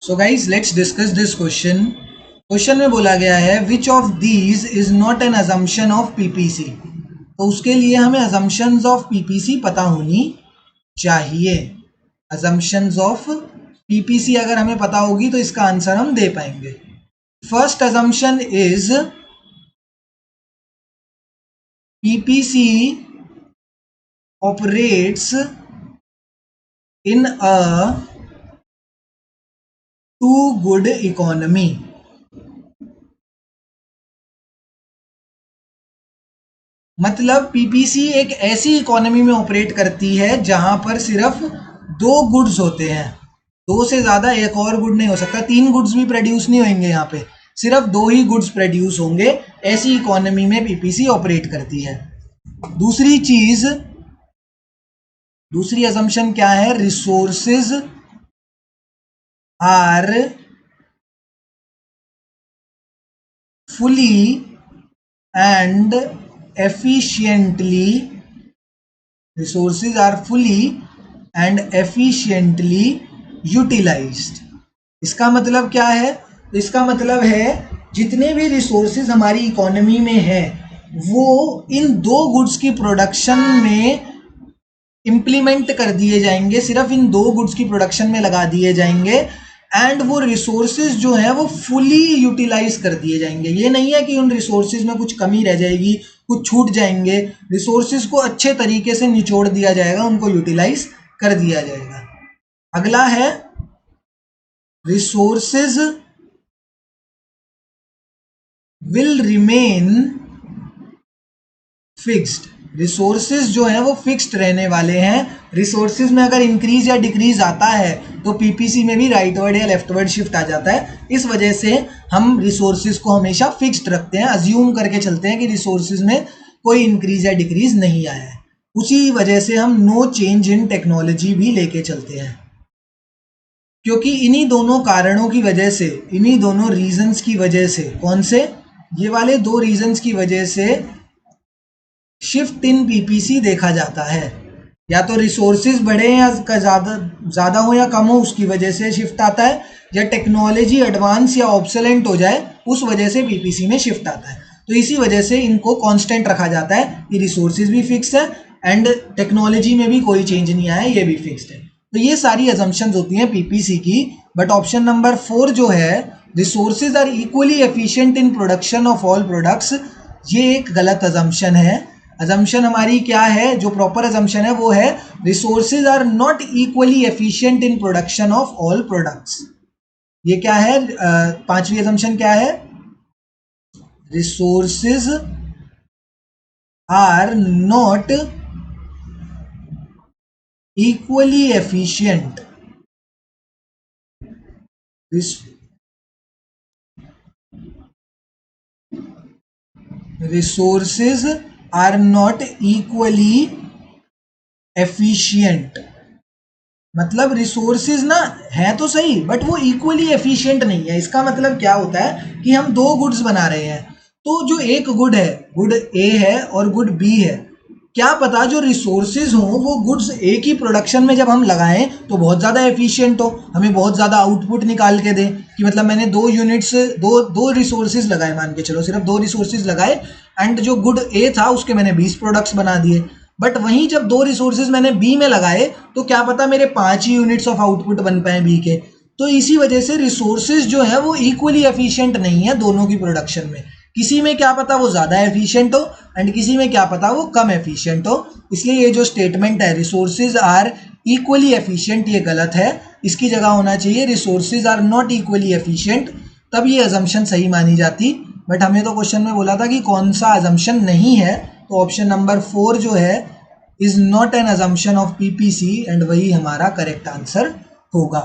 So guys let's discuss this question. Question में बोला गया है which of these is not an assumption of PPC. तो उसके लिए हमें अजम्पशंस ऑफ पीपीसी पता होनी चाहिए। अजम्पशंस ऑफ पीपीसी अगर हमें पता होगी तो इसका आंसर हम दे पाएंगे। First assumption is PPC operates in a two good economy. मतलब पीपीसी एक ऐसी इकोनॉमी में ऑपरेट करती है जहां पर सिर्फ दो गुड्स होते हैं, दो से ज्यादा एक और गुड नहीं हो सकता, तीन गुड्स भी प्रोड्यूस नहीं होंगे, यहाँ पे सिर्फ दो ही गुड्स प्रोड्यूस होंगे। ऐसी इकोनॉमी में पीपीसी ऑपरेट करती है। दूसरी चीज, दूसरी असम्पशन क्या है? Resources are fully and efficiently, resources are fully and efficiently utilized। इसका मतलब क्या है? तो इसका मतलब है जितने भी रिसोर्सेज हमारी इकोनॉमी में है वो इन दो गुड्स की प्रोडक्शन में इंप्लीमेंट कर दिए जाएंगे, सिर्फ इन दो गुड्स की प्रोडक्शन में लगा दिए जाएंगे एंड वो रिसोर्सेज जो है वो फुली यूटिलाइज कर दिए जाएंगे। ये नहीं है कि उन रिसोर्सेज में कुछ कमी रह जाएगी, कुछ छूट जाएंगे। रिसोर्सेज को अच्छे तरीके से निचोड़ दिया जाएगा, उनको यूटिलाइज कर दिया जाएगा। अगला है resources will remain fixed. Resources जो है वो फिक्स्ड रहने वाले हैं। रिसोर्सेज में अगर इंक्रीज या डिक्रीज आता है तो पीपीसी में भी राइटवर्ड या लेफ्टवर्ड शिफ्ट आ जाता है। इस वजह से हम रिसोर्सेज को हमेशा फिक्स्ड रखते हैं, अज्यूम करके चलते हैं कि रिसोर्सेज में कोई इंक्रीज या डिक्रीज नहीं आया है। उसी वजह से हम नो चेंज इन टेक्नोलॉजी भी लेके चलते हैं, क्योंकि इन्हीं दोनों कारणों की वजह से, इन्हीं दोनों रीजंस की वजह से, कौन से? ये वाले दो रीजंस की वजह से शिफ्ट इन पीपीसी देखा जाता है। या तो रिसोर्सेज बढ़े या ज़्यादा हो या कम हो, उसकी वजह से शिफ्ट आता है, या टेक्नोलॉजी एडवांस या ऑब्सोलेंट हो जाए उस वजह से पीपीसी में शिफ्ट आता है। तो इसी वजह से इनको कांस्टेंट रखा जाता है कि रिसोर्सेज भी फिक्स है एंड टेक्नोलॉजी में भी कोई चेंज नहीं आया, ये भी फिक्स्ड है। तो ये सारी अजम्पशंस होती हैं पीपीसी की। बट ऑप्शन नंबर 4 जो है, resources are equally efficient in production of all products, ये एक गलत अजम्पशन है। अजम्पशन हमारी क्या है? जो प्रॉपर अजम्पशन है वो है resources are not equally efficient in production of all products. ये क्या है? पांचवी अजम्पशन क्या है? Resources are not equally efficient, resources are not equally efficient. मतलब रिसोर्सेज ना है तो सही बट वो इक्वली एफिशिएंट नहीं है। इसका मतलब क्या होता है कि हम दो गुड्स बना रहे हैं, तो जो एक गुड है, गुड ए है और गुड बी है, क्या पता जो रिसोर्सेज हो वो गुड्स ए की प्रोडक्शन में जब हम लगाएं तो बहुत ज़्यादा एफिशिएंट हो, हमें बहुत ज़्यादा आउटपुट निकाल के दे कि मतलब मैंने दो यूनिट्स, दो रिसोर्सेज लगाए, मान के चलो सिर्फ दो रिसोर्सेज लगाए एंड जो गुड ए था उसके मैंने 20 प्रोडक्ट्स बना दिए। बट वहीं जब दो रिसोर्सेज मैंने बी में लगाए तो क्या पता मेरे 5 ही यूनिट्स ऑफ आउटपुट बन पाए बी के। तो इसी वजह से रिसोर्सेज जो है वो इक्वली एफिशिएंट नहीं है दोनों की प्रोडक्शन में। किसी में क्या पता वो ज़्यादा एफिशिएंट हो एंड किसी में क्या पता वो कम एफिशिएंट हो। इसलिए ये जो स्टेटमेंट है रिसोर्सेज आर इक्वली एफिशिएंट, ये गलत है। इसकी जगह होना चाहिए resources are not equally efficient, तब ये अजम्पशन सही मानी जाती। बट हमें तो क्वेश्चन में बोला था कि कौन सा अजम्पशन नहीं है, तो ऑप्शन नंबर 4 जो है is not an assumption of PPC and वही हमारा करेक्ट आंसर होगा।